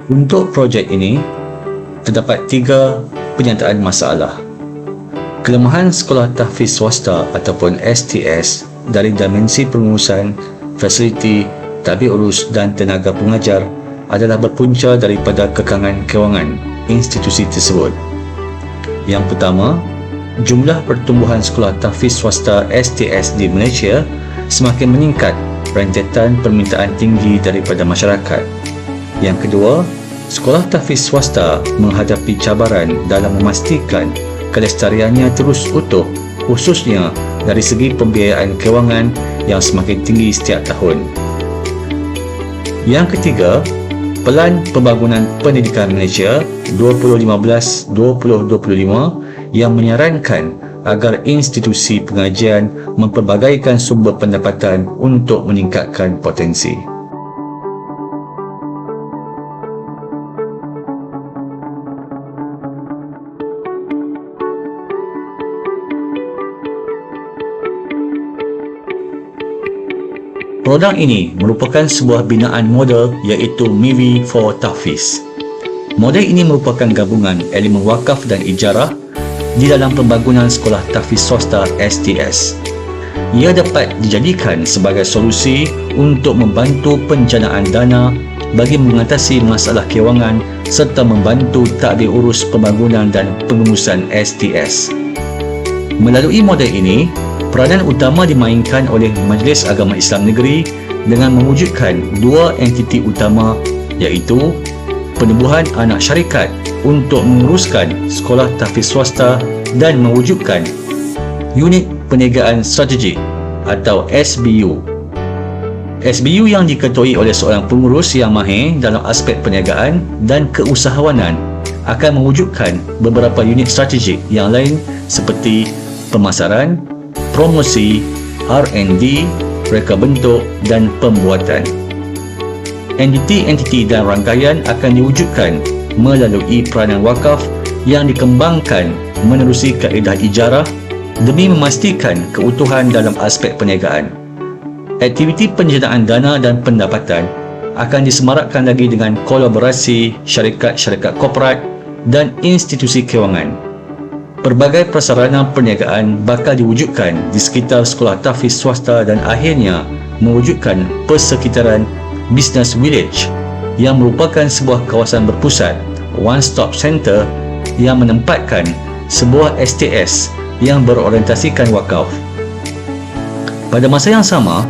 Untuk projek ini, terdapat 3 penyataan masalah. Kelemahan sekolah tahfiz swasta ataupun STS dari dimensi pengurusan, fasiliti, tabir urus dan tenaga pengajar adalah berpunca daripada kekangan kewangan institusi tersebut. Yang pertama, jumlah pertumbuhan sekolah tahfiz swasta STS di Malaysia semakin meningkat rentetan permintaan tinggi daripada masyarakat. Yang kedua, sekolah tahfiz swasta menghadapi cabaran dalam memastikan kelestariannya terus utuh, khususnya dari segi pembiayaan kewangan yang semakin tinggi setiap tahun. Yang ketiga, Pelan Pembangunan Pendidikan Malaysia 2015-2025 yang menyarankan agar institusi pengajian mempelbagaikan sumber pendapatan untuk meningkatkan potensi. Program ini merupakan sebuah binaan model iaitu MIWI for Tahfiz. Model ini merupakan gabungan elemen wakaf dan ijarah di dalam pembangunan sekolah tahfiz swasta STS. Ia dapat dijadikan sebagai solusi untuk membantu penjanaan dana bagi mengatasi masalah kewangan serta membantu tadbir urus pembangunan dan pengurusan STS. Melalui model ini, peranan utama dimainkan oleh Majlis Agama Islam Negeri dengan mewujudkan 2 entiti utama iaitu penubuhan anak syarikat untuk menguruskan sekolah tahfiz swasta dan mewujudkan unit perniagaan strategik atau SBU. SBU yang diketuai oleh seorang pengurus yang mahir dalam aspek perniagaan dan keusahawanan akan mewujudkan beberapa unit strategik yang lain seperti pemasaran, promosi, R&D, reka bentuk dan pembuatan. Entiti-entiti dan rangkaian akan diwujudkan melalui peranan wakaf yang dikembangkan menerusi kaedah ijarah demi memastikan keutuhan dalam aspek perniagaan. Aktiviti penjanaan dana dan pendapatan akan disemarakkan lagi dengan kolaborasi syarikat-syarikat korporat dan institusi kewangan. Pelbagai prasarana perniagaan bakal diwujudkan di sekitar sekolah tahfiz swasta dan akhirnya mewujudkan persekitaran Business Village yang merupakan sebuah kawasan berpusat one-stop center yang menempatkan sebuah STS yang berorientasikan wakaf. Pada masa yang sama,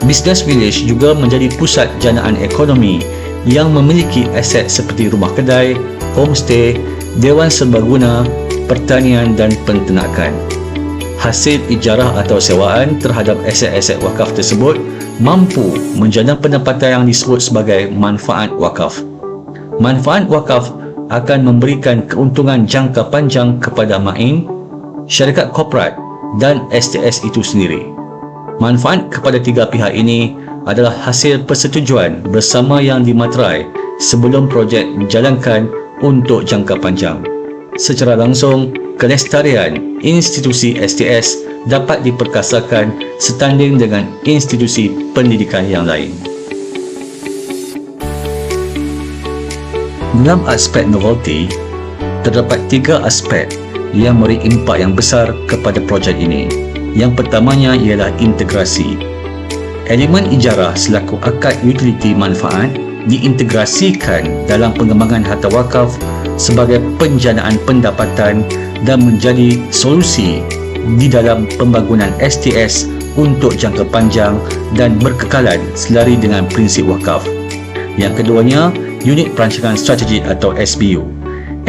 Business Village juga menjadi pusat janaan ekonomi yang memiliki aset seperti rumah kedai, homestay, dewan serbaguna, pertanian dan penternakan. Hasil ijarah atau sewaan terhadap aset-aset wakaf tersebut mampu menjana pendapatan yang disebut sebagai manfaat wakaf. Manfaat wakaf akan memberikan keuntungan jangka panjang kepada main, syarikat korporat dan STS itu sendiri. Manfaat kepada 3 pihak ini adalah hasil persetujuan bersama yang dimaterai sebelum projek dijalankan untuk jangka panjang. Secara langsung, kelestarian institusi STS dapat diperkasakan setanding dengan institusi pendidikan yang lain. Dalam aspek novelty, terdapat 3 aspek yang memberi impak yang besar kepada projek ini. Yang pertamanya ialah integrasi. Elemen ijarah selaku akad utility manfaat diintegrasikan dalam pengembangan harta wakaf sebagai penjanaan pendapatan dan menjadi solusi di dalam pembangunan STS untuk jangka panjang dan berkekalan selari dengan prinsip wakaf. Yang keduanya, unit perancangan strategik atau SBU.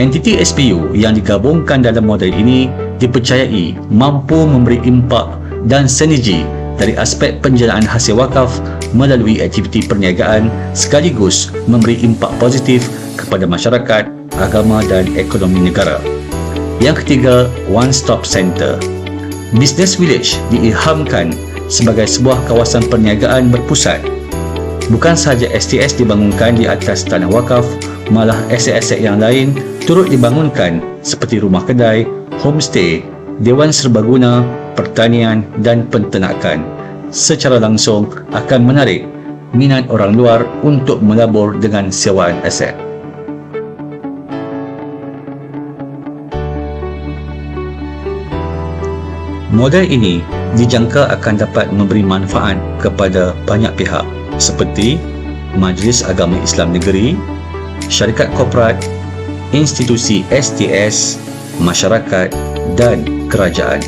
Entiti SBU yang digabungkan dalam model ini dipercayai mampu memberi impak dan sinergi dari aspek penjanaan hasil wakaf melalui aktiviti perniagaan sekaligus memberi impak positif kepada masyarakat, agama dan ekonomi negara. Yang ketiga, One Stop Center. Business Village diilhamkan sebagai sebuah kawasan perniagaan berpusat. Bukan sahaja STS dibangunkan di atas tanah wakaf, malah aset-aset yang lain turut dibangunkan seperti rumah kedai, homestay, dewan serbaguna, pertanian dan penternakan. Secara langsung akan menarik minat orang luar untuk melabur dengan sewaan aset. Model ini dijangka akan dapat memberi manfaat kepada banyak pihak seperti Majlis Agama Islam Negeri, syarikat korporat, institusi STS, masyarakat dan kerajaan.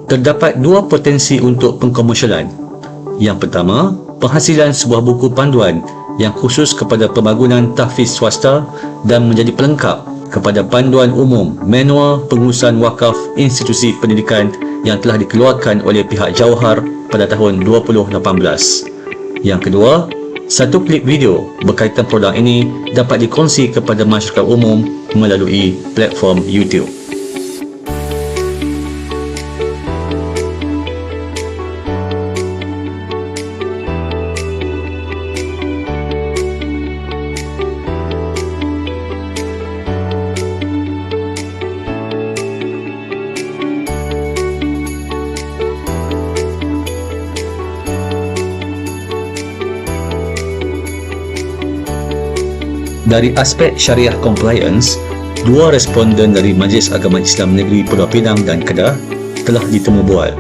Terdapat dua potensi untuk pengkomersialan. Yang pertama, penghasilan sebuah buku panduan yang khusus kepada pembangunan tahfiz swasta dan menjadi pelengkap kepada panduan umum manual pengurusan wakaf institusi pendidikan yang telah dikeluarkan oleh pihak Jawhar pada tahun 2018. Yang kedua, satu klip video berkaitan produk ini dapat dikongsi kepada masyarakat umum melalui platform YouTube. Dari aspek syariah compliance, dua responden dari Majlis Agama Islam Negeri Pulau Pinang dan Kedah telah ditemu bual.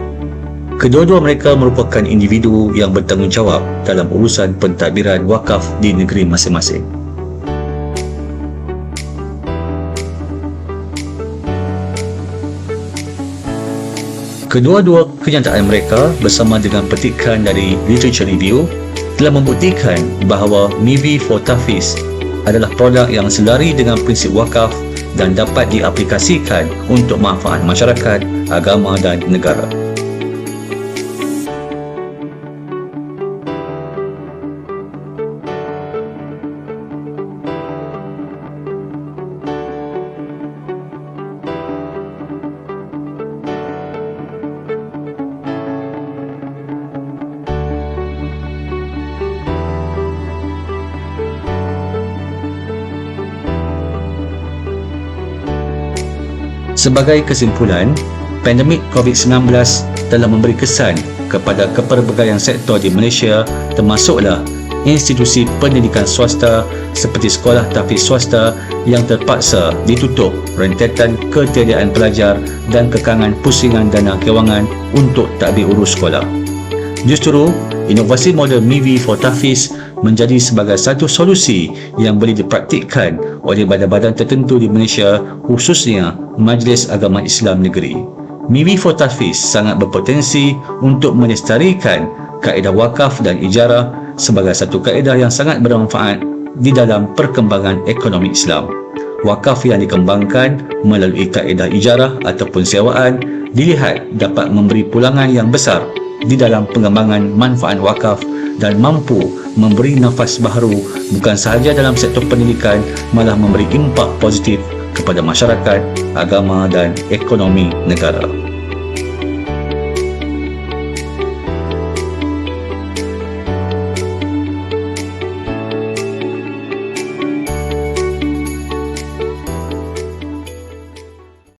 Kedua-dua mereka merupakan individu yang bertanggungjawab dalam urusan pentadbiran wakaf di negeri masing-masing. Kedua-dua kenyataan mereka bersama dengan petikan dari Literature Review telah membuktikan bahawa MIVI for Tahfiz adalah produk yang selari dengan prinsip wakaf dan dapat diaplikasikan untuk manfaat masyarakat, agama dan negara. Sebagai kesimpulan, pandemik COVID-19 telah memberi kesan kepada kepelbagaian sektor di Malaysia, termasuklah institusi pendidikan swasta seperti sekolah tahfiz swasta yang terpaksa ditutup rentetan ketiadaan pelajar dan kekangan pusingan dana kewangan untuk tadbir urus sekolah. Justru, inovasi model MIVI for Tahfiz menjadi sebagai satu solusi yang boleh dipraktikkan oleh badan-badan tertentu di Malaysia, khususnya Majlis Agama Islam Negeri. MIVI for Tahfiz sangat berpotensi untuk melestarikan kaedah wakaf dan ijarah sebagai satu kaedah yang sangat bermanfaat di dalam perkembangan ekonomi Islam. Wakaf yang dikembangkan melalui kaedah ijarah ataupun sewaan dilihat dapat memberi pulangan yang besar di dalam pengembangan manfaat wakaf dan mampu memberi nafas baharu bukan sahaja dalam sektor pendidikan, malah memberi impak positif kepada masyarakat, agama dan ekonomi negara.